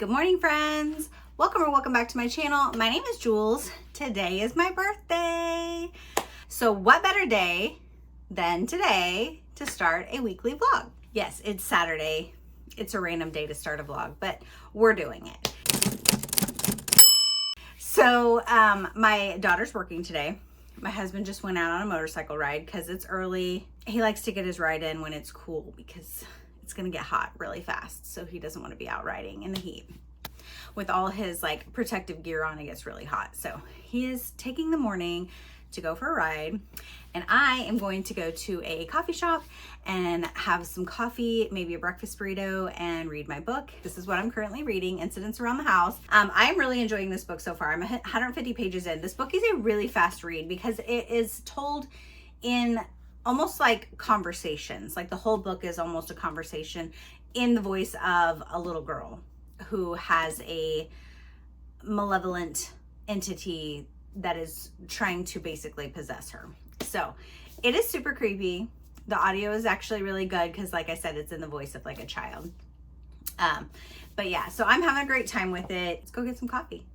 Good morning, friends. Welcome back to my channel. My name is Jules. Today is my birthday. So what better day than today to start a weekly vlog? Yes, it's Saturday. It's a random day to start a vlog, but we're doing it. So my daughter's working today. My husband just went out on a motorcycle ride because it's early. He likes to get his ride in when it's cool because it's gonna get hot really fast. So he doesn't want to be out riding in the heat. With all his like protective gear on, it gets really hot. So he is taking the morning to go for a ride. And I am going to go to a coffee shop and have some coffee, maybe a breakfast burrito, and read my book. This is what I'm currently reading, Incidents Around the House. I'm really enjoying this book so far. I'm 150 pages in. This book is a really fast read because it is told in almost like conversations. Like the whole book is almost a conversation in the voice of a little girl who has a malevolent entity that is trying to basically possess her. So it is super creepy. The audio is actually really good because, like I said, it's in the voice of like a child. But yeah, so I'm having a great time with it. Let's go get some coffee.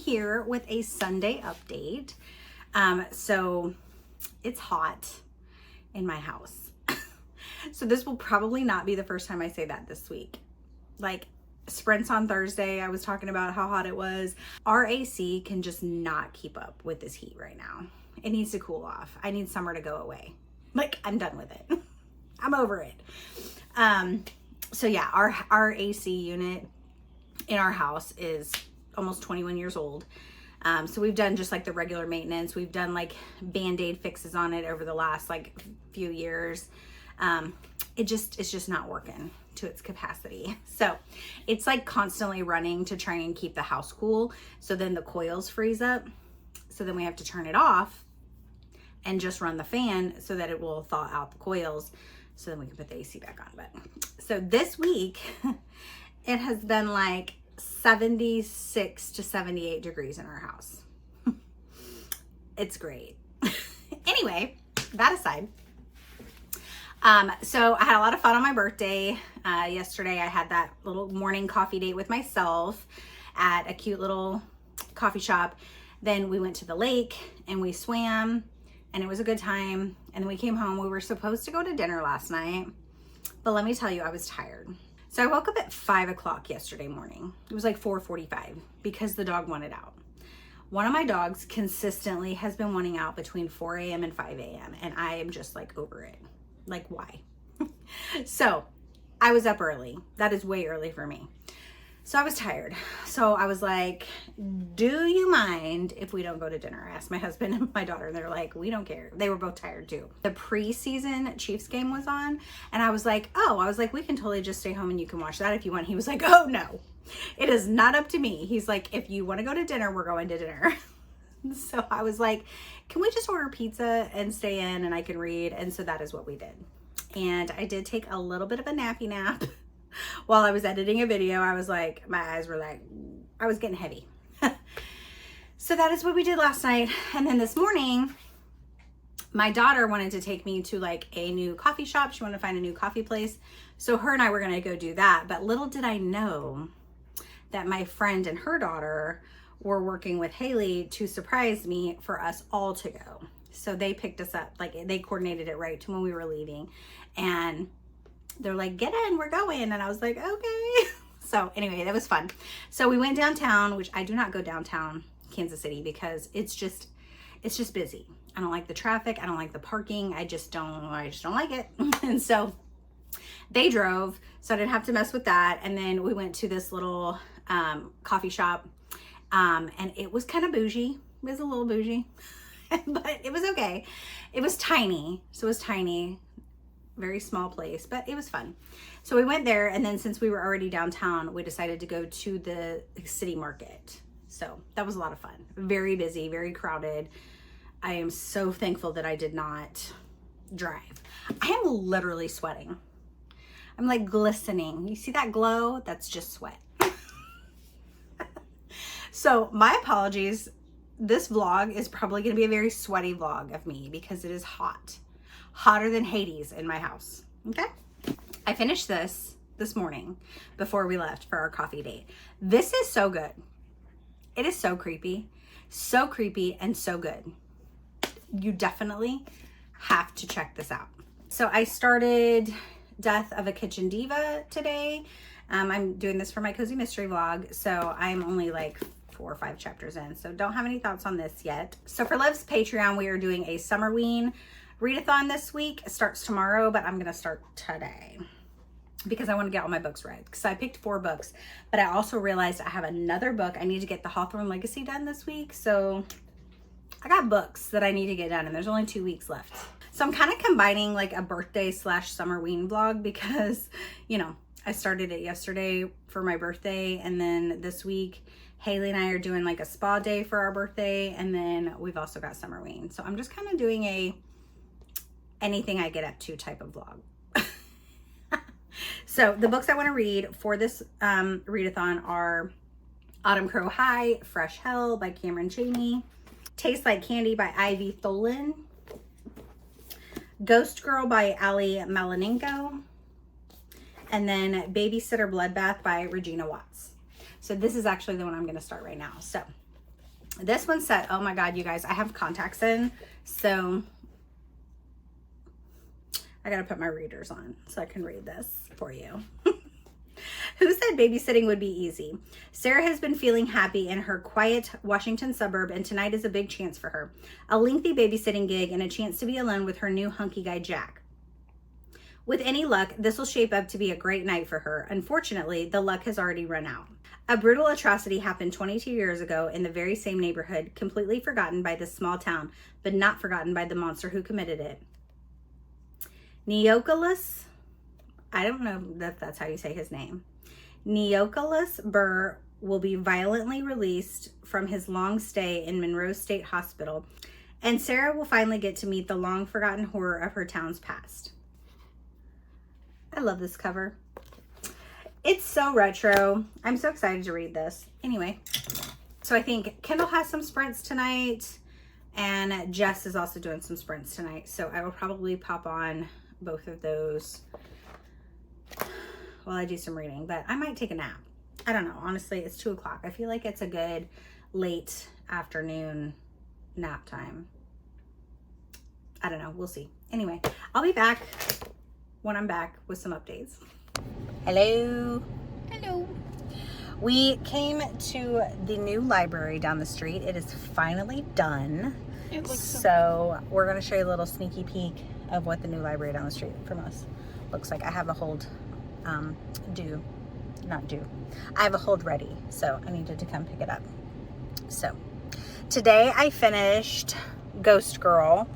Here with a Sunday update. So it's hot in my house. So this will probably not be the first time I say that this week. Like sprints on Thursday, I was talking about how hot it was. Our AC can just not keep up with this heat right now. It needs to cool off. I need summer to go away. Like I'm done with it. I'm over it. So yeah, our AC unit in our house is almost 21 years old. So we've done just like the regular maintenance. We've done like Band-Aid fixes on it over the last like few years. It's just not working to its capacity. So it's like constantly running to try and keep the house cool. So then the coils freeze up. So then we have to turn it off and just run the fan so that it will thaw out the coils. So then we can put the AC back on. But so this week it has been like 76 to 78 degrees in our house. It's great. Anyway, that aside, so I had a lot of fun on my birthday. Yesterday I had that little morning coffee date with myself at a cute little coffee shop. Then we went to the lake and we swam and it was a good time. And then we came home. We were supposed to go to dinner last night, but let me tell you, I was tired. So I woke up at 5 o'clock yesterday morning. It was like 4:45 because the dog wanted out. One of my dogs consistently has been wanting out between 4 a.m. and 5 a.m. and I am just like over it. Like, why? So I was up early. That is way early for me. So I was tired. So I was like, do you mind if we don't go to dinner? I asked my husband and my daughter, and they're like, we don't care. They were both tired too. The preseason Chiefs game was on, and I was like, we can totally just stay home and you can watch that if you want. He was like, oh no, it is not up to me. He's like, if you want to go to dinner, we're going to dinner. So I was like, can we just order pizza and stay in and I can read? And so that is what we did. And I did take a little bit of a nappy nap. While I was editing a video. I was like, my eyes were like, I was getting heavy. So that is what we did last night. And then this morning, my daughter wanted to take me to like a new coffee shop. She wanted to find a new coffee place. So her and I were going to go do that. But little did I know that my friend and her daughter were working with Haley to surprise me for us all to go. So they picked us up, like they coordinated it right to when we were leaving. And they're like, get in, we're going. And I was like, okay. So anyway, that was fun. So we went downtown, which I do not go downtown Kansas City because it's just busy. I don't like the traffic. I don't like the parking. I just don't like it. And so they drove, so I didn't have to mess with that. And then we went to this little coffee shop. And it was kind of bougie. It was a little bougie, but it was okay. It was tiny. So it was tiny. Very small place, but it was fun. So we went there, and then since we were already downtown, we decided to go to the city market. So that was a lot of fun. Very busy, very crowded. I am so thankful that I did not drive. I am literally sweating. I'm like glistening. You see that glow? That's just sweat. So my apologies. This vlog is probably going to be a very sweaty vlog of me because it is hot. Hotter than Hades in my house. Okay. I finished this morning before we left for our coffee date. This is so good. It is so creepy and so good. You definitely have to check this out. So I started Death of a Kitchen Diva today. I'm doing this for my Cozy Mystery vlog. So I'm only like 4 or 5 chapters in. So don't have any thoughts on this yet. So for Liv's Patreon, we are doing a Summerween readathon this week. It starts tomorrow, but I'm going to start today because I want to get all my books read. Because I picked 4 books, but I also realized I have another book. I need to get the Hawthorne Legacy done this week. So I got books that I need to get done, and there's only 2 weeks left. So I'm kind of combining like a birthday / Summerween vlog because, you know, I started it yesterday for my birthday, and then this week Haley and I are doing like a spa day for our birthday, and then we've also got Summerween. So I'm just kind of doing a anything I get up to type of vlog. So the books I want to read for this readathon are Autumn Crow High, Fresh Hell by Cameron Chaney, Tastes Like Candy by Ivy Tholen, Ghost Girl by Ali Malinenko, and then Babysitter Bloodbath by Regina Watts. So this is actually the one I'm going to start right now. So this one said, oh my God, you guys, I have contacts in, so I gotta put my readers on so I can read this for you. Who said babysitting would be easy? Sarah has been feeling happy in her quiet Washington suburb, and tonight is a big chance for her. A lengthy babysitting gig and a chance to be alone with her new hunky guy, Jack. With any luck, this will shape up to be a great night for her. Unfortunately, the luck has already run out. A brutal atrocity happened 22 years ago in the very same neighborhood, completely forgotten by this small town, but not forgotten by the monster who committed it. Neocolus, I don't know if that's how you say his name. Neocolus Burr will be violently released from his long stay in Monroe State Hospital, and Sarah will finally get to meet the long forgotten horror of her town's past. I love this cover. It's so retro. I'm so excited to read this. Anyway, so I think Kendall has some sprints tonight, and Jess is also doing some sprints tonight. So I will probably pop on both of those while I do some reading, but I might take a nap. I don't know. Honestly, it's 2 o'clock. I feel like it's a good late afternoon nap time. I don't know. We'll see. Anyway, I'll be back when I'm back with some updates. Hello. Hello. We came to the new library down the street. It is finally done. It looks so we're going to show you a little sneaky peek of what the new library down the street from us looks like. I have a hold I have a hold ready, so I needed to come pick it up. So today I finished Ghost Girl,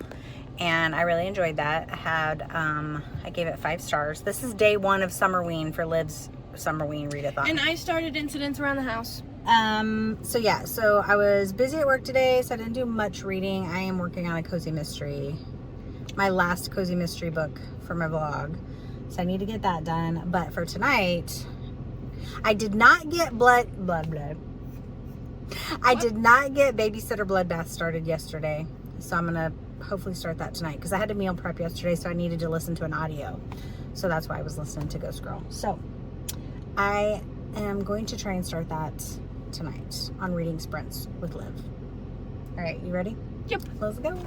and I really enjoyed that. I gave it 5 stars. This is day 1 of Summerween for Liv's Summerween readathon. And I started Incidents Around the House. So I was busy at work today, so I didn't do much reading. I am working on a cozy mystery, my last cozy mystery book for my vlog, so I need to get that done. But for tonight, I did not get blood. I did not get Babysitter Bloodbath started yesterday, so I'm gonna hopefully start that tonight because I had to meal prep yesterday, so I needed to listen to an audio. So that's why I was listening to Ghost Girl. So I am going to try and start that tonight on reading sprints with Liv. All right, you ready? Yep. Let's go.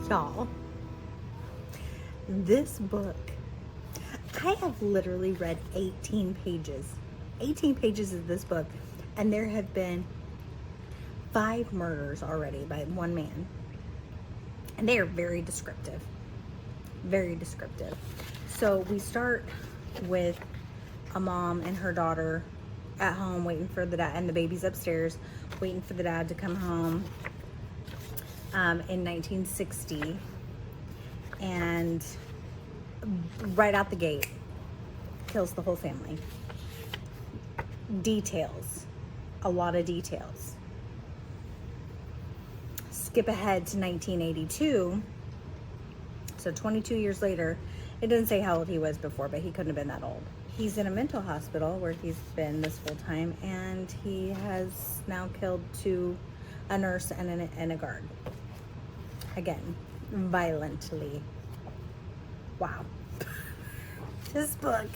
Y'all, this book, I have literally read 18 pages. 18 pages of this book, and there have been 5 murders already by one man. And they are very descriptive. Very descriptive. So we start with a mom and her daughter at home waiting for the dad, and the baby's upstairs waiting for the dad to come home. In 1960, and right out the gate kills the whole family. Details, a lot of details. Skip ahead to 1982, so 22 years later. It doesn't say how old he was before, but he couldn't have been that old. He's in a mental hospital where he's been this whole time, and he has now killed a nurse and a guard. Again, violently. Wow. This book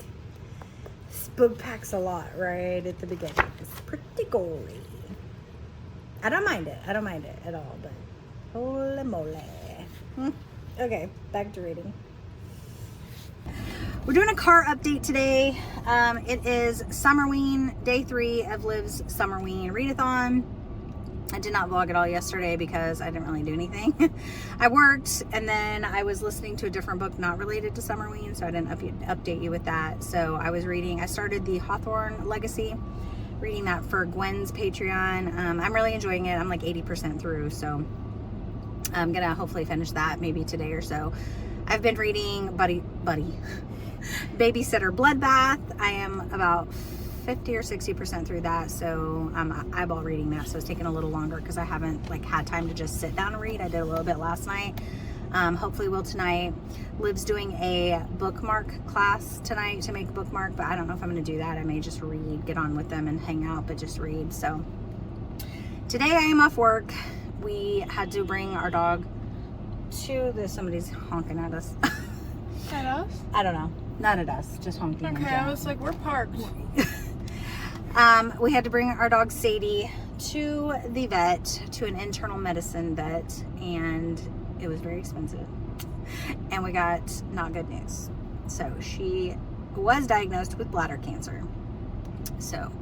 packs a lot right at the beginning. It's pretty gory. I don't mind it at all, but holy moly. Okay, back to reading. We're doing a car update today. It is Summerween, day 3 of Liv's Summerween readathon. I did not vlog at all yesterday because I didn't really do anything. I worked, and then I was listening to a different book not related to Summerween, so I didn't update you with that. So I was reading, I started the Hawthorne Legacy, reading that for Gwen's Patreon. I'm really enjoying it. I'm like 80% through, so I'm gonna hopefully finish that maybe today or so. I've been reading Babysitter Bloodbath. I am about 50 or 60% through that, so I'm eyeball reading that, so it's taking a little longer because I haven't like had time to just sit down and read. I did a little bit last night. Hopefully will tonight. Liv's doing a bookmark class tonight to make a bookmark, but I don't know if I'm going to do that. I may just read, get on with them and hang out, but just read. So today I am off work. We had to bring our dog to somebody's honking at us. At us? I don't know. Not at us, just honking. Okay, I was like, we're parked. We had to bring our dog Sadie to the vet, to an internal medicine vet, and it was very expensive. And we got not good news. So she was diagnosed with bladder cancer. So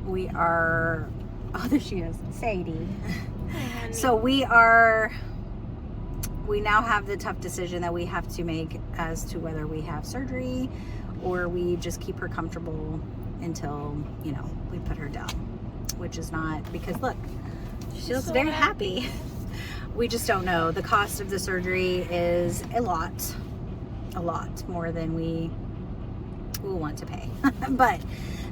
we are, oh, there she is, Sadie. So we now have the tough decision that we have to make as to whether we have surgery or we just keep her comfortable until, you know, we put her down, which is not, because look, she looks very happy. We just don't know. The cost of the surgery is a lot more than we will want to pay. But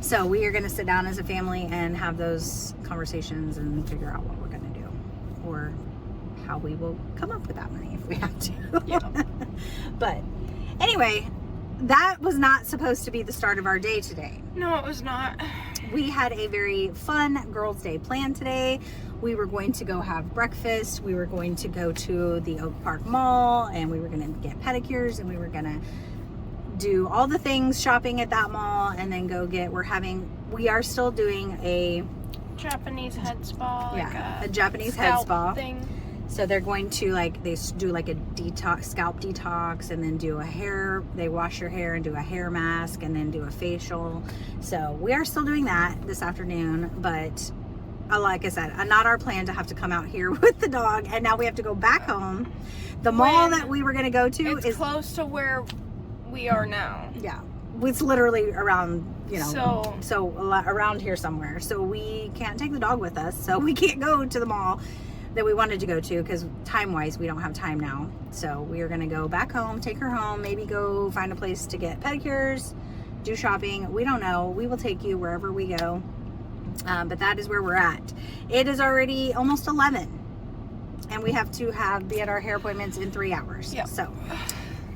so we are going to sit down as a family and have those conversations and figure out what we're going to do, or how we will come up with that money if we have to. Yeah. But anyway, that was not supposed to be the start of our day today. No, it was not. We had a very fun girls' day planned today. We were going to go have breakfast. We were going to go to the Oak Park Mall, and we were going to get pedicures, and we were going to do all the things shopping at that mall, and then go get, we are still doing a Japanese head spa. Yeah, like a Japanese head spa thing. So they're going to, like, they do like a detox, scalp detox, and then do a hair, they wash your hair and do a hair mask, and then do a facial. So we are still doing that this afternoon, but like I said, not our plan to have to come out here with the dog, and now we have to go back home. The mall that we were going to go to is close to where we are now. Yeah, it's literally around, you know, so around here somewhere. So we can't take the dog with us, so we can't go to the mall that we wanted to go to, because time-wise we don't have time now. So we are going to go back home, take her home, maybe go find a place to get pedicures, do shopping. We don't know. We will take you wherever we go. But that is where we're at. It is already almost 11, and we have to be at our hair appointments in 3 hours. Yep. So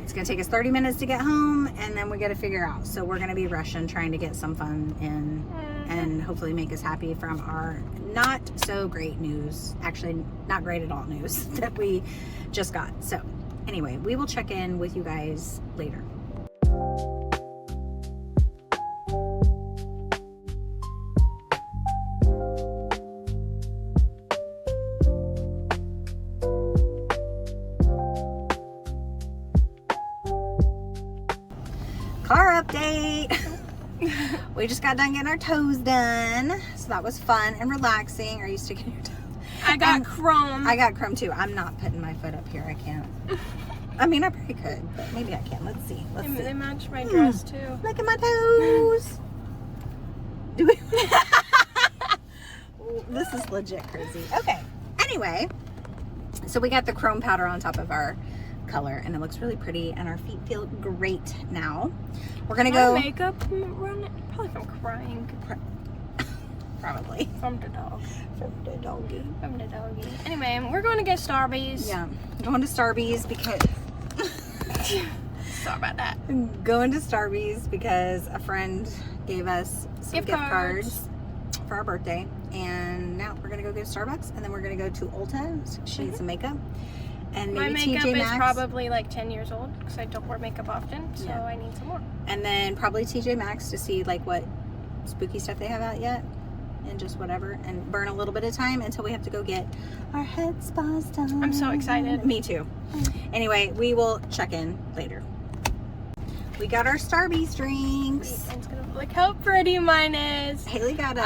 it's going to take us 30 minutes to get home, and then we got to figure out. So we're going to be rushing, trying to get some fun in, and hopefully make us happy from our not so great news, actually not great at all news that we just got. So anyway, we will check in with you guys later. Car update. We just got done getting our toes done, so that was fun and relaxing. Are you sticking your toe? I got chrome. I got chrome too. I'm not putting my foot up here. I can't. I mean, I probably could, but maybe I can. Let's see. They match my dress too. Look at my toes. Do we? This is legit crazy. Okay. Anyway, so we got the chrome powder on top of our color, and it looks really pretty, and our feet feel great now. We're gonna go makeup run, probably from crying. Probably from the dog. From the doggy. Anyway, we're going to get Starbucks. Yeah, going to Starbucks because sorry about that. Going to Starbucks because a friend gave us some gift cards for our birthday, and now we're gonna go get Starbucks, and then we're gonna go to Ulta. She needs some makeup. And maybe my makeup TJ is Maxx. Probably like 10 years old because I don't wear makeup often, so I need some more. And then probably TJ Maxx to see like what spooky stuff they have out yet. and just whatever and burn a little bit of time until we have to go get our head spas done. I'm so excited. Me too. Anyway, we will check in later. We got our Starbucks drinks. Look how pretty mine is. Haley got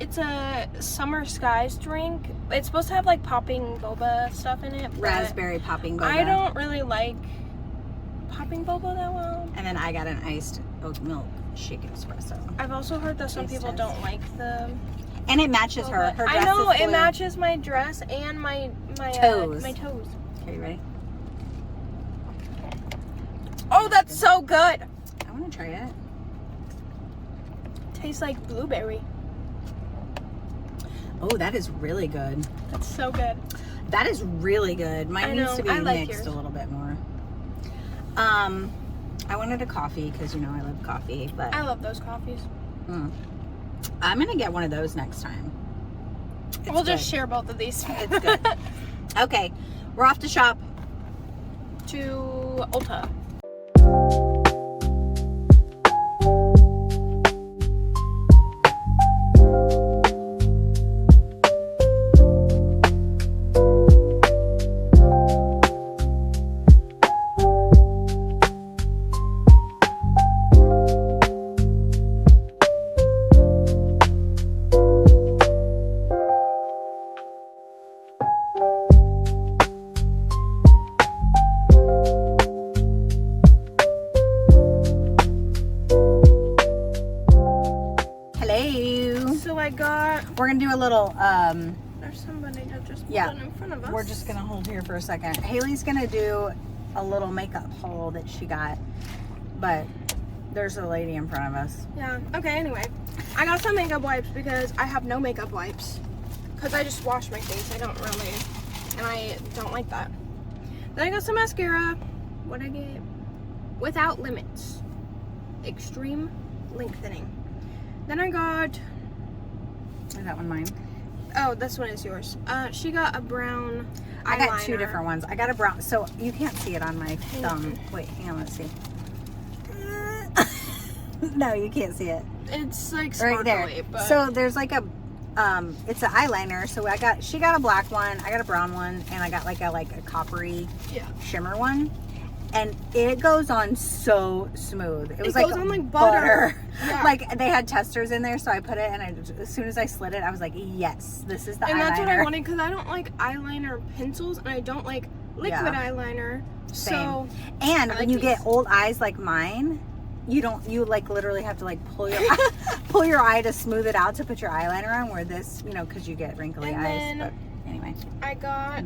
it's a Summer Skies drink. It's supposed to have like popping boba stuff in it. raspberry popping boba. I don't really like popping boba that well. And then I got an iced oat milk shake espresso. I've also heard that some people don't like the and it matches her. Her dress I know is it blue. matches my dress and my toes. My toes. Okay, you ready? Oh, that's so good. I want to try it. Tastes like blueberry. Oh, that is really good. That's so good. That is really good. Mine needs to be mixed a little bit more. I wanted a coffee because you know I love coffee, but I love those coffees. I'm gonna get one of those next time. We'll just share both of these. It's good. Okay, we're off to shop. To Ulta. We're gonna do a little there's somebody that just pulled in front of us. We're just gonna hold here for a second. Haley's gonna do a little makeup haul that she got, but there's a lady in front of us. Yeah, okay, anyway. I got some makeup wipes because I have no makeup wipes. Because I just wash my face. I don't really, and I don't like that. Then I got some mascara. What I get? Without Limits. Extreme Lengthening. Then I got... Is that one mine? Oh, this one is yours. She got a brown eyeliner. I got two different ones. I got a brown, so you can't see it on my thumb. Wait, hang on, let's see. No, you can't see it. It's like sparkly, right there. but... So there's like a, it's an eyeliner. So she got a black one, I got a brown one, and I got like a coppery shimmer one. And it goes on so smooth. It was goes on like butter. Yeah. Like they had testers in there, so I put it, and as soon as I slid it, I was like, yes, this is the eyeliner. And that's what I wanted, because I don't like eyeliner pencils, and I don't like liquid eyeliner. Same. So, and when you get old eyes like mine, you like literally have to like pull your eye to smooth it out to put your eyeliner on, where this, you know, because you get wrinkly eyes. But anyway, I got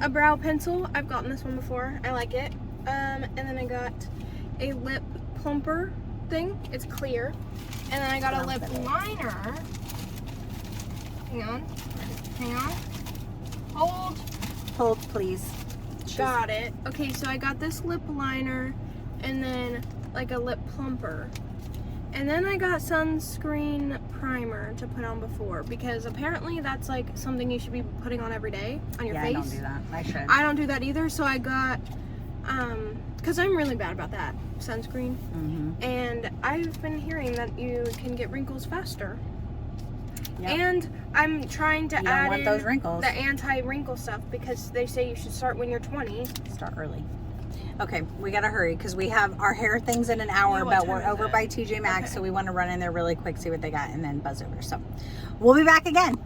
a brow pencil. I've gotten this one before. I like it. And then I got a lip plumper thing. It's clear. And then I got a lip liner. Hang on. Hold, please. Got it. Okay, so I got this lip liner and then like a lip plumper. And then I got sunscreen primer to put on before, because apparently that's like something you should be putting on every day on your face. I don't do that. I should. I don't do that either, so I got because I'm really bad about that, sunscreen. And I've been hearing that you can get wrinkles faster. And I'm trying to add in those wrinkles. The anti-wrinkle stuff, because they say you should start when you're 20. Start early. Okay, we gotta hurry because we have our hair things in an hour, but we're over by TJ Maxx, so we want to run in there really quick, see what they got, and then buzz over. So we'll be back again.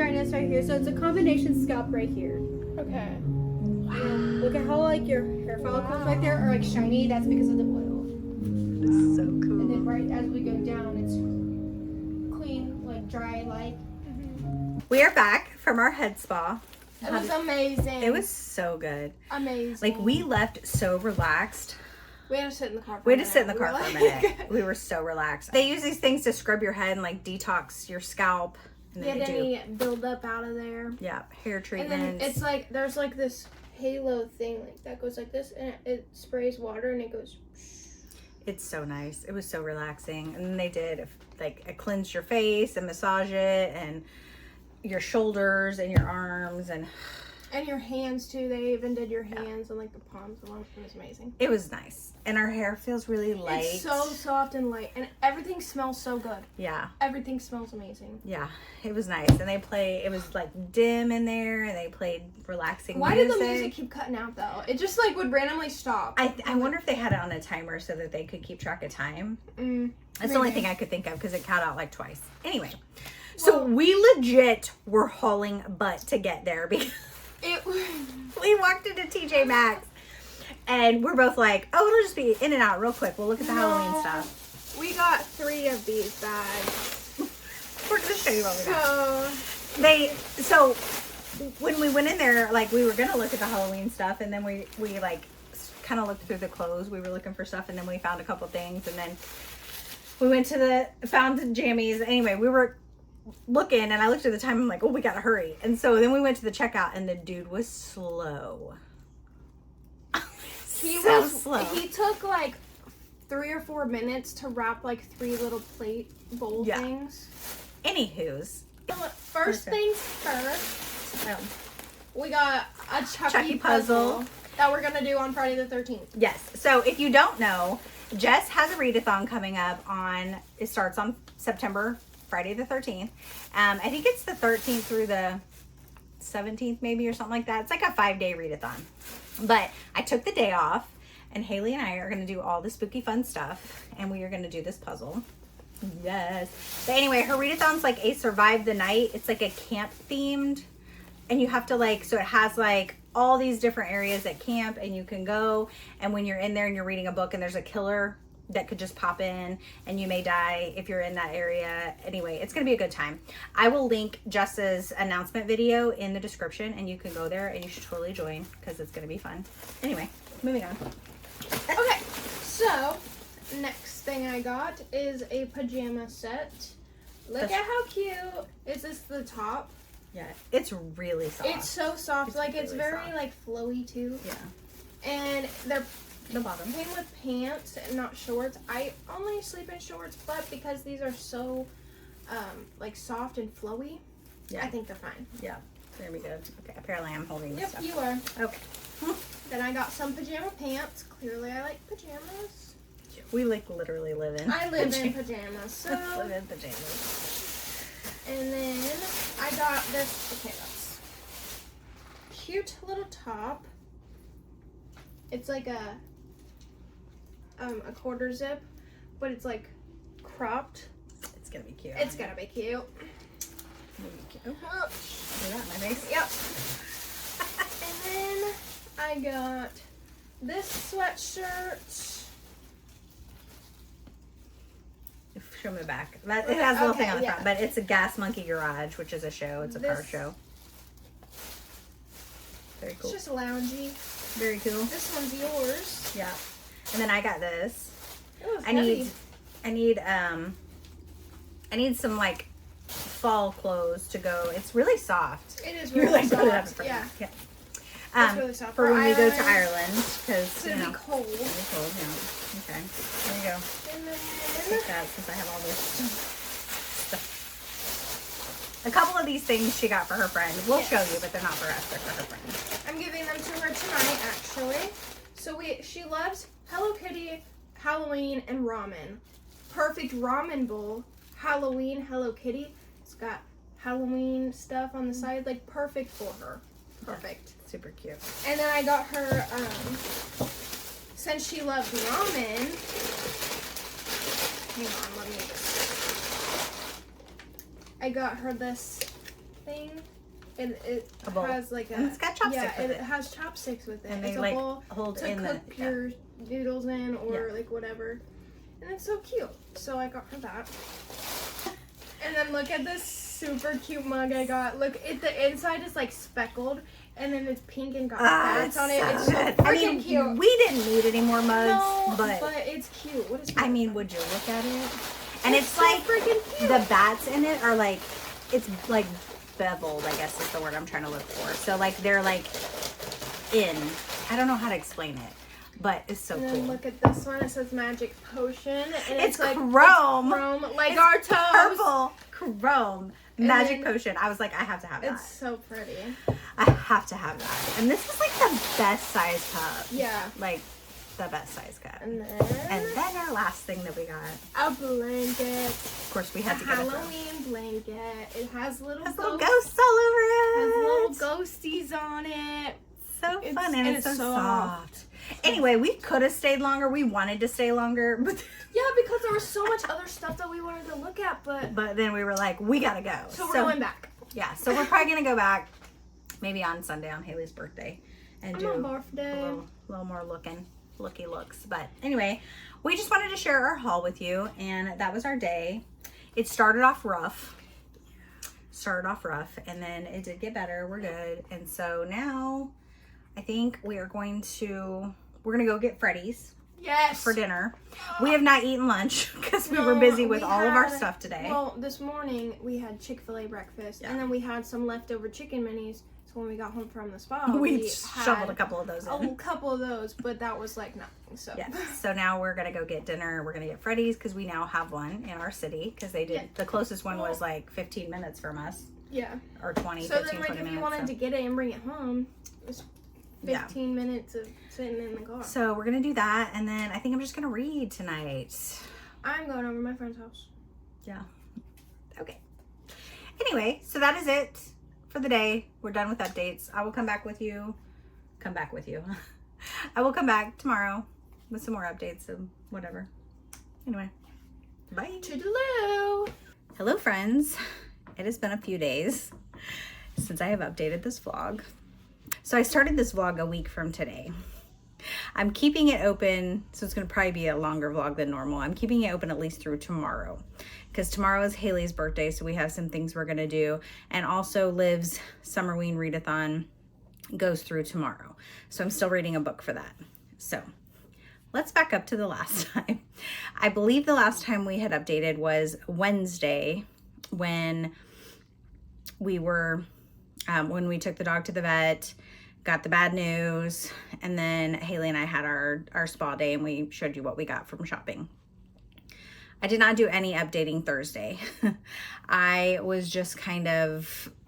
dryness right here. So it's a combination scalp right here. Okay. And look at how like your hair follicles right there are like shiny. That's because of the oil. It's so cool. And then right as we go down, it's clean, like dry, light. We are back from our head spa. It was amazing. It was so good. amazing. Like, we left so relaxed. We had to sit in the car for We a had to minute. sit in the car for a minute. We were so relaxed. They use these things to scrub your head and like detox your scalp. And Get then they any buildup out of there. yeah, hair And treatments. then it's like, there's like this halo thing like that goes like this, and it sprays water and it goes. It's so nice. It was so relaxing. And then they did like cleanse your face and massage it and your shoulders and your arms and your hands too. They even did your hands and like the palms along. It was amazing. it was nice. And our hair feels really light. It's so soft and light, and everything smells so good. Yeah. Everything smells amazing. Yeah. It was nice. And it was like dim in there and they played relaxing Why music. did the music keep cutting out though? It just like would randomly stop. I wonder if they had it on a timer so that they could keep track of time. That's the only thing I could think of because it cut out like twice. Anyway, so we legit were hauling butt to get there because we walked into TJ Maxx and we're both like, oh, it'll just be in and out real quick. We'll look at the Halloween stuff. We got 3 of these bags. We're going to show you what we got. So when we went in there, like we were going to look at the Halloween stuff and then we like kind of looked through the clothes. We were looking for stuff and then we found a couple things and then we went to found the jammies. Anyway, we were looking and I looked at the time. I'm like, oh, we gotta hurry. And so then we went to the checkout and the dude was slow. He was was slow. He took like 3 or 4 minutes to wrap like 3 little plate bowl things. Anywho's. First things first, we got a Chucky puzzle that we're gonna do on Friday the 13th. Yes. So if you don't know, Jess has a readathon coming up it starts on Friday the 13th. I think it's the 13th through the 17th maybe or something like that. It's like a 5-day readathon. But I took the day off and Haley and I are going to do all the spooky fun stuff and we are going to do this puzzle. Yes. But anyway, her readathon's like a survive the night. It's like a camp themed and you have to so it has like all these different areas at camp and you can go and when you're in there and you're reading a book and there's a killer that could just pop in and you may die if you're in that area. Anyway, it's gonna be a good time. I will link Jess's announcement video in the description and you can go there and you should totally join because it's gonna be fun. Anyway, moving on. Okay, so next thing I got is a pajama set. Look at how cute. Is this the top? Yeah, it's really soft. It's so soft. It's very soft. flowy too. Yeah. And they're the bottom came with pants and not shorts. I only sleep in shorts, but because these are so soft and flowy, I think they're fine. Yeah, they're gonna be good. Okay, apparently I'm holding this stuff. You are. Okay. Then I got some pajama pants. Clearly I like pajamas. We literally live in I live in pajamas. So live in pajamas. And then I got this. Okay, that's cute little top. It's like a quarter zip, but it's like cropped. It's gonna be cute. It's gonna be cute. Cute. Look at that, my face. Yep. And then I got this sweatshirt. Show me the back. It has a little thing on the front, but it's a Gas Monkey Garage, which is a show. It's a car show. Very cool. It's just loungy. Very cool. This one's yours. Yeah. And then I got this. Ooh, I need some fall clothes to go. It's really soft. It is really soft. Yeah. It's really soft. For when we go to Ireland, because it's gonna be cold. It'll be cold. Yeah. Okay. There you go. And then Take that since I have all this stuff. A couple of these things she got for her friend. We'll show you, but they're not for us. They're for her friend. I'm giving them to her tonight, actually. So she loves Hello Kitty, Halloween, and ramen. Perfect ramen bowl. Halloween, Hello Kitty. It's got Halloween stuff on the side, perfect for her. Perfect. Yeah, super cute. And then I got her, since she loves ramen. Hang on, let me just. I got her this thing. And it A bowl. has like a... And it's got chopsticks with it it. has chopsticks with it. And it's they a like bowl hold to in cook the... your noodles in or Yeah. like whatever. And it's so cute. So I got her that. And then look at this super cute mug I got. Look, the inside is like speckled. And then it's pink and got dots on it. It's so good. freaking cute. We didn't need any more mugs, No, but it's cute. What is I mean, would you look at it? And it's so like freaking cute. the bats in it are like, it's like beveled, I guess is the word I'm trying to look for. So like they're like I don't know how to explain it, but it's so And cool. then look at this one. It says magic potion. And It's like chrome. It's chrome, like It's our toes. Purple chrome And magic then- potion. I was like, I have to have that. It's so pretty. I have to have that. And this was like the best size cup. Yeah. Like the best size cup. And then our last thing that we got. a blanket. Of course, we had A to get it. Halloween blanket. It has little Has ghosts. little ghosts all over it. Has little ghosties on it. So fun and it's so soft. soft. Anyway, we could have stayed longer. We wanted to stay longer, but Yeah, because there was so much other stuff that we wanted to look at, but then we were like, we gotta go. so we're going back. Yeah, so we're probably gonna go back maybe on Sunday on Haley's birthday and do On my birthday. a little more looky looks. But anyway, we just wanted to share our haul with you, and that was our day. It started off rough, and then it did get better. We're good, and so now I think we're gonna go get Freddy's Yes. for dinner. We have not eaten lunch because we were busy with all of our stuff today. Well, this morning we had Chick-fil-A breakfast, and then we had some leftover chicken minis. So when we got home from the spa, we had shoveled a couple of those in. a couple of those, but that was like nothing. So Yeah. So now we're gonna go get dinner. We're gonna get Freddy's because we now have one in our city because they did. Yeah. The closest one was like 15 minutes from us, yeah. or 20, So 15, then, like, 20 if you minutes. wanted to get it and bring it home, it was Yeah. 15 minutes of sitting in the car. So we're gonna do that, and then I think I'm just gonna read tonight. I'm going over to my friend's house. Yeah. Okay. Anyway, so that is it for the day. We're done with updates. I will come back with you. I will come back tomorrow with some more updates and whatever. Anyway, bye. Toodaloo! Hello, friends. It has been a few days since I have updated this vlog. So I started this vlog a week from today. I'm keeping it open, so it's going to probably be a longer vlog than normal. I'm keeping it open at least through tomorrow because tomorrow is Haley's birthday, so we have some things we're going to do. And also Liv's Summerween readathon goes through tomorrow. So I'm still reading a book for that. So let's back up to the last time. I believe the last time we had updated was Wednesday when we were, when we took the dog to the vet, got the bad news, and then Haley and I had our spa day and we showed you what we got from shopping. I did not do any updating Thursday. I was just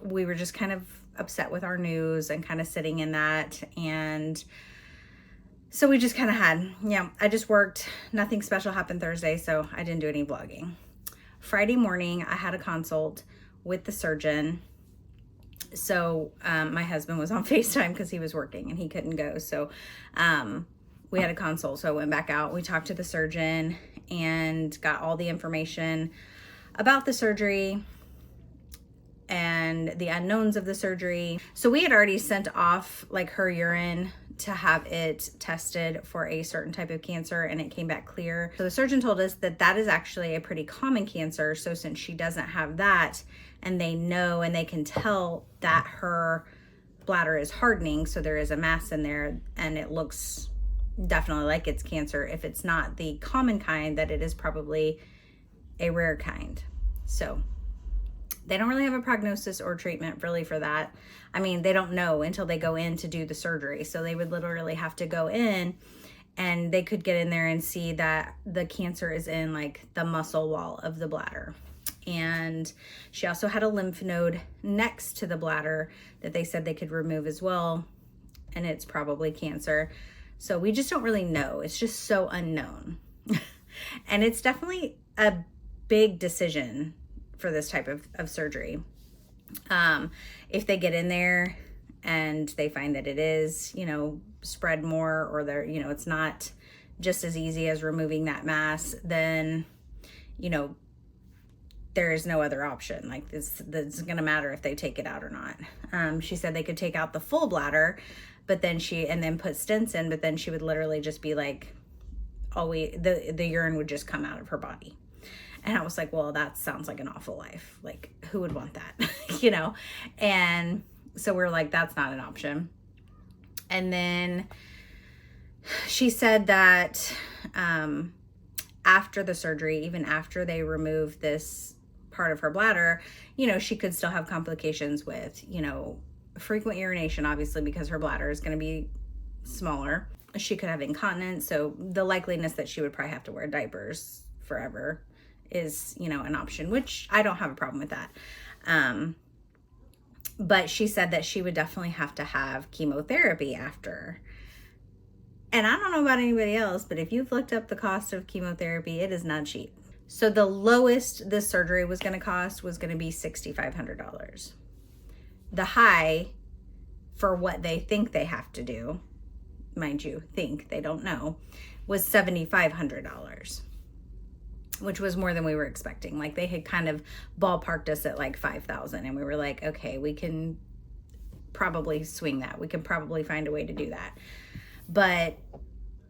we were just kind of upset with our news and kind of sitting in that, and so we just kind of I just worked. Nothing special happened Thursday, so I didn't do any vlogging. Friday morning, I had a consult with the surgeon. So my husband was on FaceTime because he was working and he couldn't go. So we had a consult. So I went back out. We talked to the surgeon and got all the information about the surgery and the unknowns of the surgery. So we had already sent off like her urine to have it tested for a certain type of cancer, and it came back clear. So the surgeon told us that that is actually a pretty common cancer. So since she doesn't have that, and they know and they can tell that her bladder is hardening, so there is a mass in there and it looks definitely like it's cancer. If it's not the common kind, that it is probably a rare kind. So they don't really have a prognosis or treatment really for that. I mean, they don't know until they go in to do the surgery. So they would literally have to go in and they could get in there and see that the cancer is in like the muscle wall of the bladder. And she also had a lymph node next to the bladder that they said they could remove as well. And it's probably cancer. So we just don't really know. It's just so unknown. And it's definitely a big decision for this type of surgery. If they get in there and they find that it is, spread more, or they're, it's not just as easy as removing that mass, then, there is no other option. Like this is going to matter if they take it out or not. She said they could take out the full bladder, but then then put stents in, but then she would literally just be like, the urine would just come out of her body. And I was like, well, that sounds like an awful life. Like, who would want that? You know? And so we're like, that's not an option. And then she said that after the surgery, even after they removed this part of her bladder, you know, she could still have complications with, you know, frequent urination, obviously, because her bladder is going to be smaller. She could have incontinence. So the likeliness that she would probably have to wear diapers forever is, you know, an option, which I don't have a problem with that. But she said that she would definitely have to have chemotherapy after. And I don't know about anybody else, but if you've looked up the cost of chemotherapy, it is not cheap. So the lowest this surgery was going to cost was going to be $6,500. The high for what they think they have to do, mind you, think, they don't know, was $7,500, which was more than we were expecting. Like they had kind of ballparked us at like $5,000, and we were like, okay, we can probably swing that. We can probably find a way to do that. But,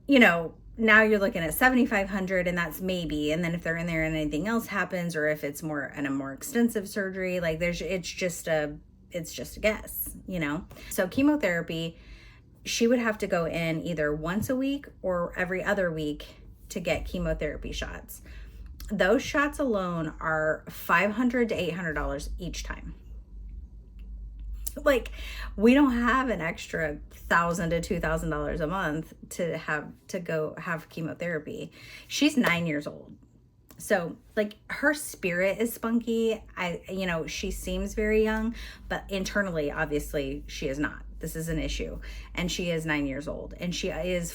you know, now you're looking at $7,500, and that's maybe. And then if they're in there and anything else happens, or if it's a more extensive surgery, like it's just a guess, you know? So chemotherapy, she would have to go in either once a week or every other week to get chemotherapy shots. Those shots alone are $500 to $800 each time. Like, we don't have an extra $1,000 to $2,000 a month to go have chemotherapy. She's 9 years old. So like her spirit is spunky. You know, she seems very young, but internally, obviously she is not. This is an issue. And she is 9 years old, and she is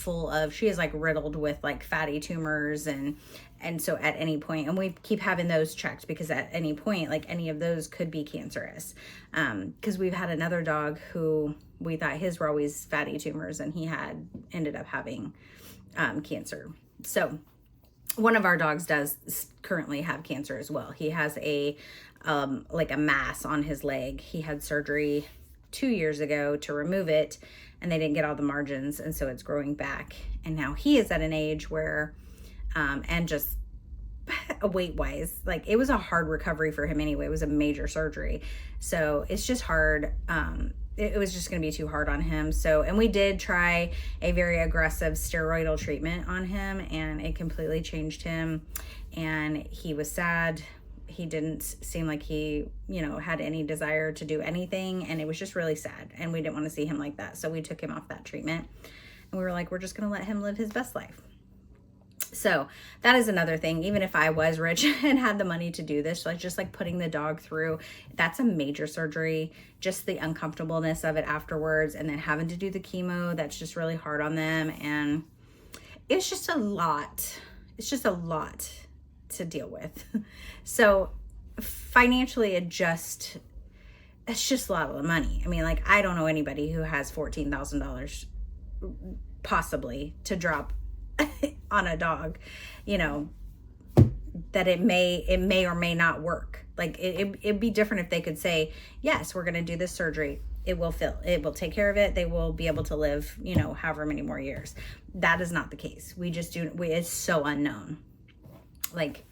like riddled with like fatty tumors. And so at any point, and we keep having those checked, because at any point, like any of those could be cancerous. Cause we've had another dog who we thought his were always fatty tumors, and he ended up having, cancer. So one of our dogs does currently have cancer as well. He has like a mass on his leg. He had surgery 2 years ago to remove it, and they didn't get all the margins. And so it's growing back. And now he is at an age where, and just weight wise, like it was a hard recovery for him anyway. It was a major surgery. So it's just hard. It was just going to be too hard on him. So, and we did try a very aggressive steroidal treatment on him, and it completely changed him. And he was sad. He didn't seem like he, you know, had any desire to do anything. And it was just really sad. And we didn't want to see him like that. So we took him off that treatment, and we were like, we're just going to let him live his best life. So that is another thing. Even if I was rich and had the money to do this, like just like putting the dog through, that's a major surgery. Just the uncomfortableness of it afterwards, and then having to do the chemo, that's just really hard on them. And it's just a lot. It's just a lot to deal with. So financially, it's just a lot of money. I mean, like, I don't know anybody who has $14,000 possibly to drop on a dog, you know, that it may or may not work. Like it'd be different if they could say, yes, we're going to do this surgery. It will take care of it. They will be able to live, you know, however many more years. That is not the case. It's so unknown. Like,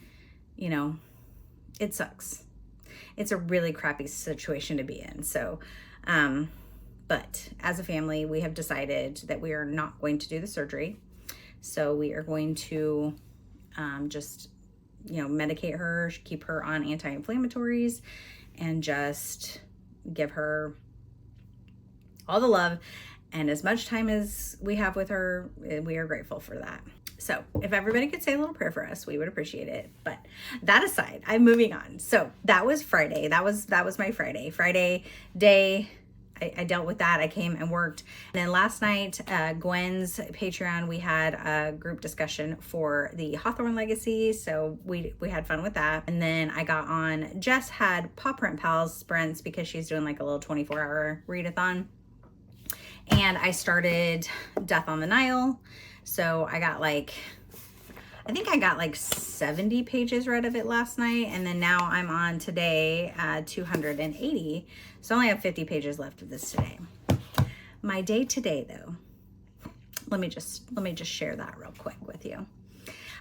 you know, it sucks. It's a really crappy situation to be in. So, but as a family, we have decided that we are not going to do the surgery. So we are going to just, you know, medicate her, keep her on anti-inflammatories, and just give her all the love and as much time as we have with her. We are grateful for that. So if everybody could say a little prayer for us, we would appreciate it. But that aside, I'm moving on. So that was Friday. That was my Friday day. I dealt with that. I came and worked. And then last night, Gwen's Patreon, we had a group discussion for the Hawthorne Legacy. So we had fun with that. And then I got on, Jess had Paw Print Pals sprints because she's doing like a little 24-hour readathon. And I started Death on the Nile. So I got like, I think I got like 70 pages read of it last night, and then now I'm on today 280. So I only have 50 pages left of this today. My day today though, let me just share that real quick with you.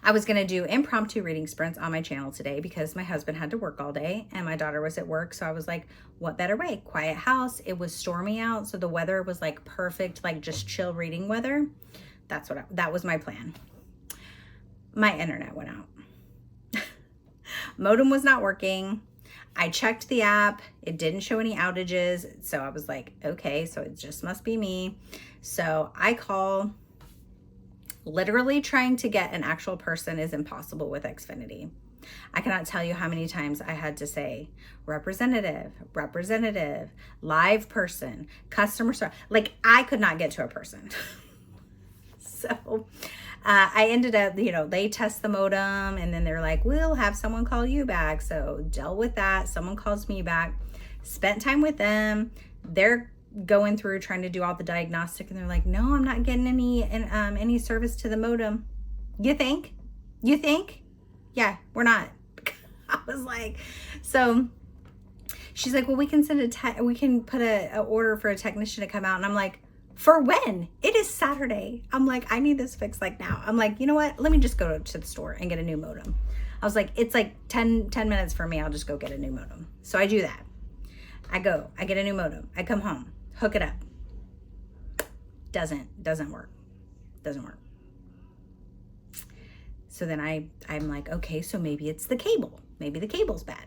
I was going to do impromptu reading sprints on my channel today because my husband had to work all day and my daughter was at work. So I was like, what better way? Quiet house. It was stormy out. So the weather was like perfect, like just chill reading weather. That was my plan. My internet went out. Modem was not working. I checked the app. It didn't show any outages. So I was like, okay, so it just must be me. So I call. Literally trying to get an actual person is impossible with Xfinity. I cannot tell you how many times I had to say representative, live person, customer service. Like I could not get to a person. So I ended up, they test the modem and then they're like, we'll have someone call you back. So dealt with that. Someone calls me back, spent time with them. They're going through trying to do all the diagnostic and they're like, no, I'm not getting any service to the modem. You think? Yeah, we're not. I was like, so she's like, well, we can we can put a order for a technician to come out. And I'm like, for when? It is Saturday. I'm like, I need this fixed like now. I'm like, you know what? Let me just go to the store and get a new modem. I was like, it's like 10 minutes for me. I'll just go get a new modem. So I do that. I get a new modem. I come home. Hook it up. Doesn't work. So then I'm like, okay, so maybe it's the cable. Maybe the cable's bad.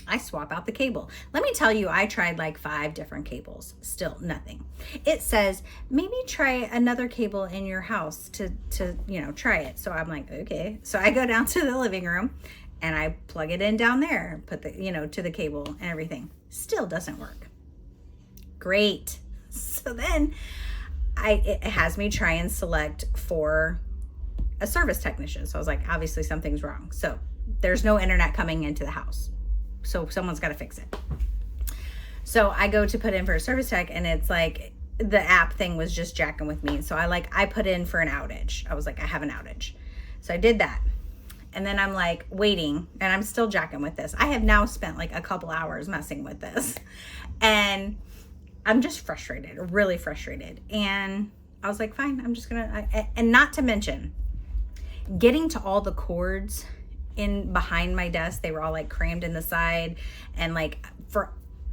I swap out the cable. Let me tell you, I tried like 5 different cables. Still nothing. It says, maybe try another cable in your house to try it. So I'm like, okay. So I go down to the living room and I plug it in down there, put the, to the cable and everything. Still doesn't work. Great. So then it has me try and select for a service technician. So I was like, obviously something's wrong. So there's no internet coming into the house. So someone's got to fix it. So I go to put in for a service tech and it's like the app thing was just jacking with me. So I put in for an outage. I was like, I have an outage. So I did that. And then I'm like waiting and I'm still jacking with this. I have now spent like a couple hours messing with this and I'm just frustrated, really frustrated. And I was like, fine, I'm just gonna, and not to mention getting to all the cords in behind my desk. They were all like crammed in the side. And like for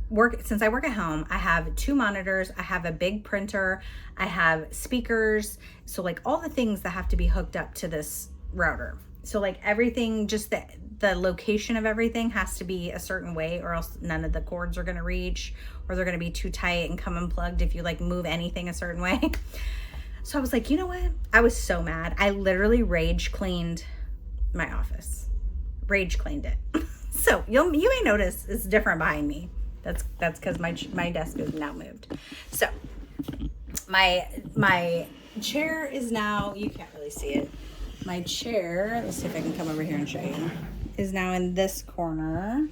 work, since I work at home, I have 2 monitors, I have a big printer, I have speakers. So like all the things that have to be hooked up to this router. So like everything, just the location of everything has to be a certain way or else none of the cords are going to reach or they're going to be too tight and come unplugged if you like move anything a certain way. So I was like, you know what? I was so mad. I literally rage cleaned my office. Rage cleaned it. So you may notice it's different behind me. That's because my desk is now moved. So my chair is now, you can't really see it. My chair, let's see if I can come over here and show you, is now in this corner.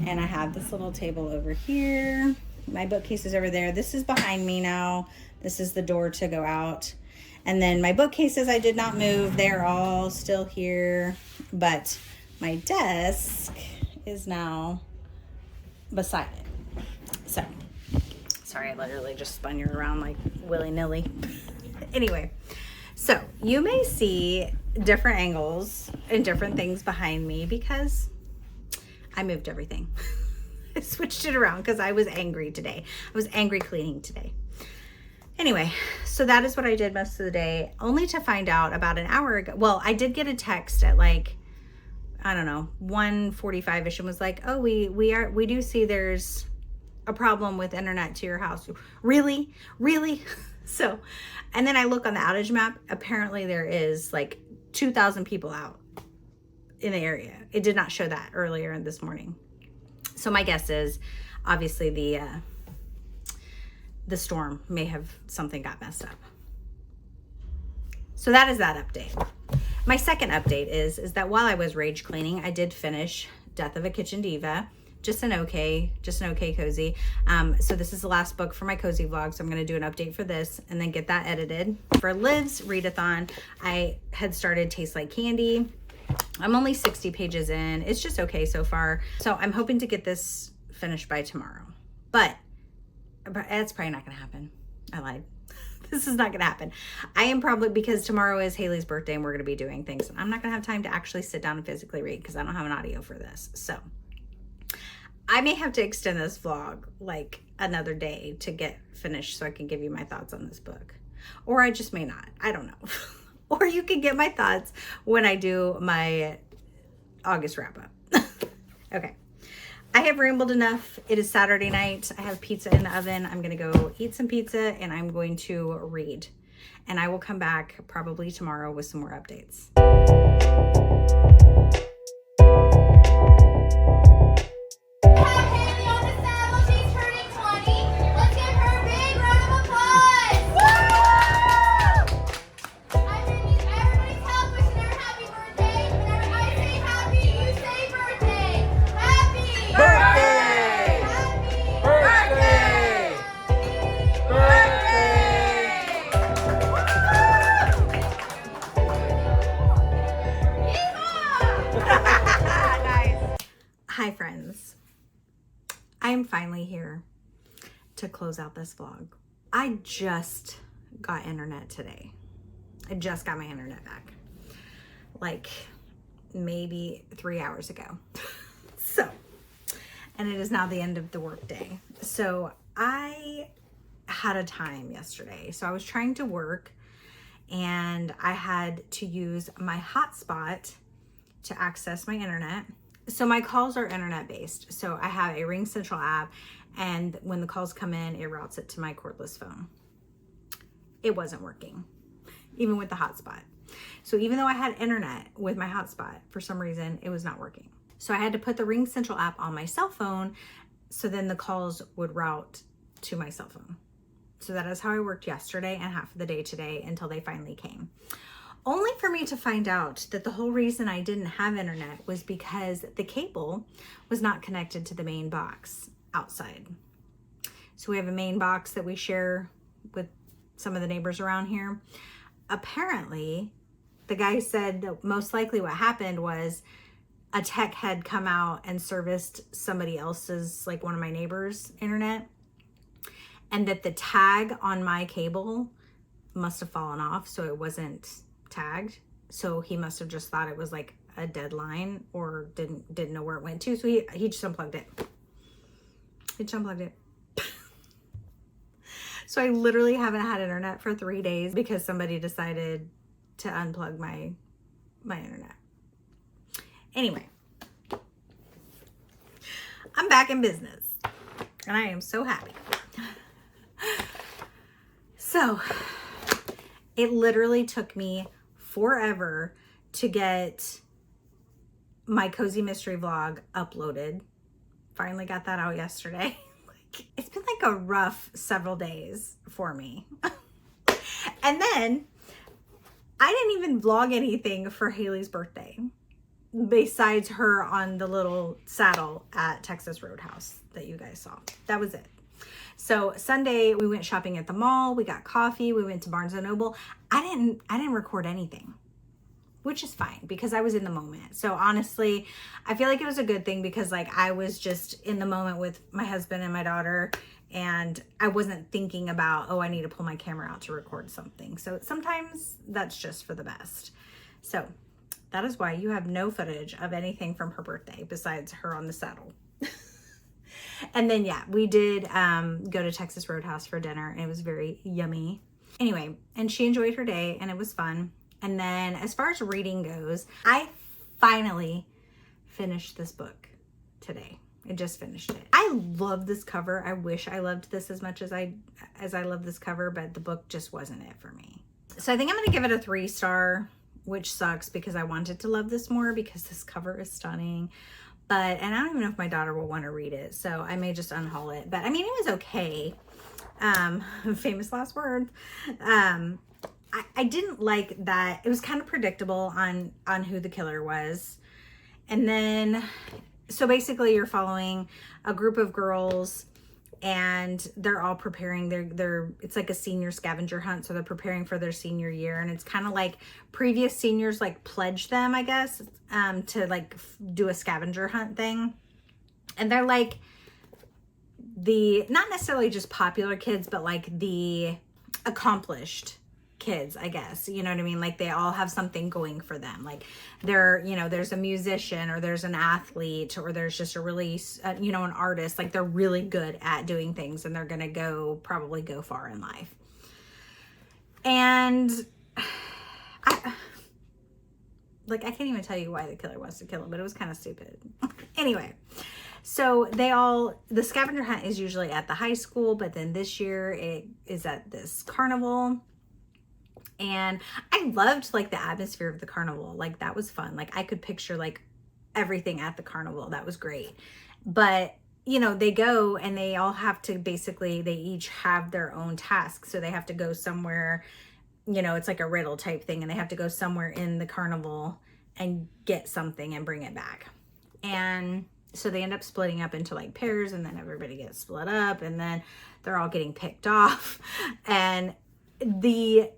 And I have this little table over here. My bookcase is over there. This is behind me now. This is the door to go out. And then my bookcases I did not move. They're all still here. But my desk is now beside it. So, sorry, I literally just spun you around like willy-nilly. Anyway, so you may see different angles and different things behind me because I moved everything. I switched it around because I was angry today. I was angry cleaning today. Anyway, so that is what I did most of the day, only to find out about an hour ago. Well, I did get a text at like, I don't know, 1:45ish and was like, oh, we do see there's a problem with internet to your house. Really? So, and then I look on the outage map. Apparently there is like 2,000 people out in the area. It did not show that earlier this morning. So my guess is obviously the storm may have something got messed up. So that is that update. My second update is that while I was rage cleaning, I did finish Death of a Kitchen Diva. just an okay cozy. So this is the last book for my cozy vlog, so I'm going to do an update for this and then get that edited. For Liv's readathon, I had started Taste Like Candy. I'm only 60 pages in. It's just okay so far. So I'm hoping to get this finished by tomorrow, but it's probably not going to happen. I lied. This is not going to happen. I am probably, because tomorrow is Haley's birthday and we're going to be doing things, and I'm not going to have time to actually sit down and physically read because I don't have an audio for this. So I may have to extend this vlog like another day to get finished so I can give you my thoughts on this book. Or I just may not. I don't know. Or you can get my thoughts when I do my August wrap up. Okay. I have rambled enough. It is Saturday night. I have pizza in the oven. I'm going to go eat some pizza and I'm going to read. And I will come back probably tomorrow with some more updates. Hi friends, I am finally here to close out this vlog. I just got internet today. I just got my internet back, like maybe 3 hours ago. And it is now the end of the work day. So I had a time yesterday. So I was trying to work and I had to use my hotspot to access my internet. So my calls are internet based. So I have a Ring Central app, and when the calls come in, it routes it to my cordless phone. It wasn't working, even with the hotspot. So even though I had internet with my hotspot, for some reason, it was not working. So I had to put the Ring Central app on my cell phone, so then the calls would route to my cell phone. So that is how I worked yesterday and half of the day today until they finally came. Only for me to find out that the whole reason I didn't have internet was because the cable was not connected to the main box outside. So we have a main box that we share with some of the neighbors around here. Apparently, the guy said that most likely what happened was a tech had come out and serviced somebody else's, like one of my neighbors' internet, and that the tag on my cable must have fallen off, so it wasn't tagged. So he must have just thought it was like a dead line or didn't know where it went to. So he just unplugged it. He just unplugged it. So I literally haven't had internet for 3 days because somebody decided to unplug my internet. Anyway, I'm back in business and I am so happy. So it literally took me forever to get my Cozy Mystery vlog uploaded. Finally got that out yesterday. It's been like a rough several days for me. And then I didn't even vlog anything for Haley's birthday besides her on the little saddle at Texas Roadhouse that you guys saw. That was it. So Sunday we went shopping at the mall, we got coffee, we went to Barnes & Noble. I didn't record anything, which is fine because I was in the moment. So honestly, I feel like it was a good thing because like I was just in the moment with my husband and my daughter, and I wasn't thinking about, oh, I need to pull my camera out to record something. So sometimes that's just for the best. So that is why you have no footage of anything from her birthday besides her on the saddle. And then, yeah, we did go to Texas Roadhouse for dinner, and it was very yummy. Anyway, and she enjoyed her day, and it was fun. And then as far as reading goes, I finally finished this book today. I just finished it. I love this cover. I wish I loved this as much as I love this cover, but the book just wasn't it for me. So I think I'm going to give it a 3-star, which sucks because I wanted to love this more because this cover is stunning. And I don't even know if my daughter will want to read it, so I may just unhaul it. But I mean, it was okay. Famous last words. I didn't like that. It was kind of predictable on who the killer was. And then So basically you're following a group of girls and they're all preparing it's like a senior scavenger hunt. So they're preparing for their senior year, and it's kind of like previous seniors like pledge them, I guess, to like do a scavenger hunt thing. And they're like not necessarily just popular kids, but like the accomplished kids, I guess, you know what I mean? Like they all have something going for them. Like there's a musician, or there's an athlete, or there's just a really, an artist. Like they're really good at doing things, and they're going to probably go far in life. And I can't even tell you why the killer wants to kill him, but it was kind of stupid. Anyway, so the scavenger hunt is usually at the high school, but then this year it is at this carnival. And I loved like the atmosphere of the carnival. Like that was fun. Like I could picture like everything at the carnival. That was great. But they go and they all have to they each have their own tasks. So they have to go somewhere, it's like a riddle type thing, and they have to go somewhere in the carnival and get something and bring it back. And so they end up splitting up into like pairs, and then everybody gets split up, and then they're all getting picked off. And the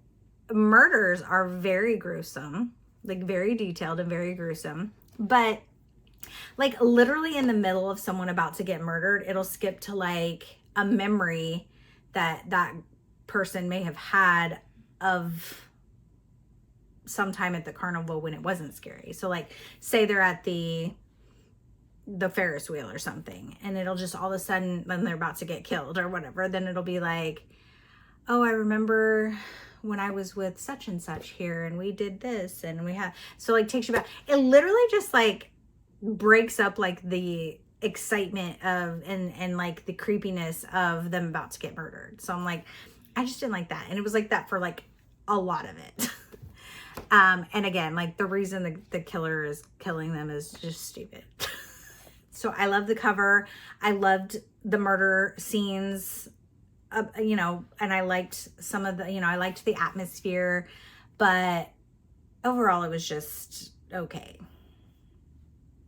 murders are very gruesome, like very detailed and very gruesome. But like literally in the middle of someone about to get murdered, it'll skip to like a memory that person may have had of sometime at the carnival when it wasn't scary. So like say they're at the Ferris wheel or something, and it'll just all of a sudden when they're about to get killed or whatever, then it'll be like, oh, I remember when I was with such and such here, and we did this, and we had, so like takes you back. It literally just like breaks up like the excitement of and like the creepiness of them about to get murdered. So I'm like, I just didn't like that. And it was like that for like a lot of it. And again, like the reason the killer is killing them is just stupid. So I love the cover. I loved the murder scenes. And I liked some of the, I liked the atmosphere, but overall it was just okay.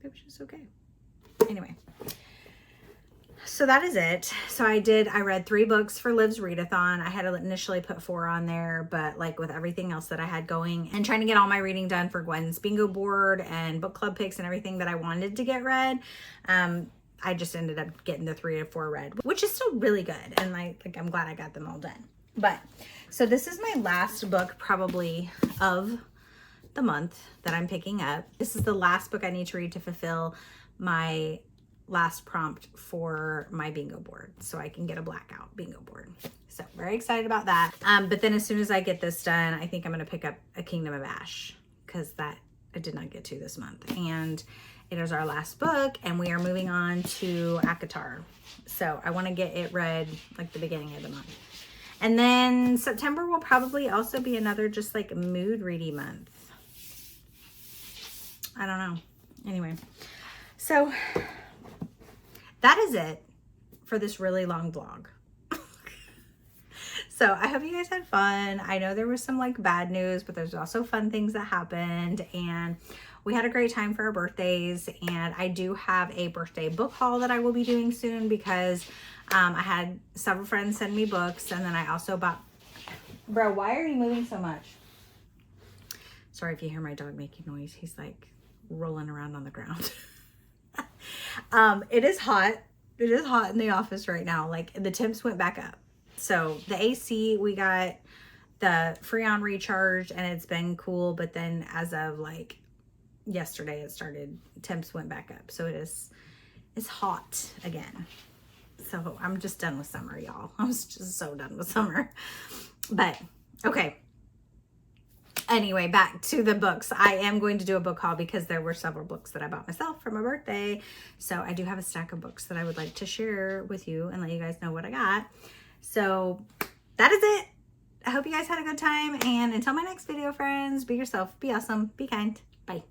It was just okay. Anyway, so that is it. So I read 3 books for Liv's readathon. I had initially put 4 on there, but like with everything else that I had going and trying to get all my reading done for Gwen's bingo board and book club picks and everything that I wanted to get read, I just ended up getting the 3 to 4 read, which is still really good. And I'm glad I got them all done. But so this is my last book probably of the month that I'm picking up. This is the last book I need to read to fulfill my last prompt for my bingo board, so I can get a blackout bingo board. So very excited about that. But then as soon as I get this done, I think I'm going to pick up A Kingdom of Ash, because that I did not get to this month. And it is our last book, and we are moving on to ACOTAR. So I want to get it read like the beginning of the month. And then September will probably also be another just like mood reading month. I don't know. Anyway, so that is it for this really long vlog. So I hope you guys had fun. I know there was some like bad news, but there's also fun things that happened, and we had a great time for our birthdays. And I do have a birthday book haul that I will be doing soon, because I had several friends send me books, and then I also bought, bro, why are you moving so much? Sorry if you hear my dog making noise. He's like rolling around on the ground. It is hot. It is hot in the office right now. Like the temps went back up. So the AC, we got the Freon recharged, and it's been cool. But then as of like yesterday, temps went back up. So it's hot again. So I'm just done with summer, y'all. I was just so done with summer. But okay. Anyway, back to the books. I am going to do a book haul because there were several books that I bought myself for my birthday. So I do have a stack of books that I would like to share with you and let you guys know what I got. So that is it. I hope you guys had a good time. And until my next video, friends, be yourself, be awesome, be kind. Bye.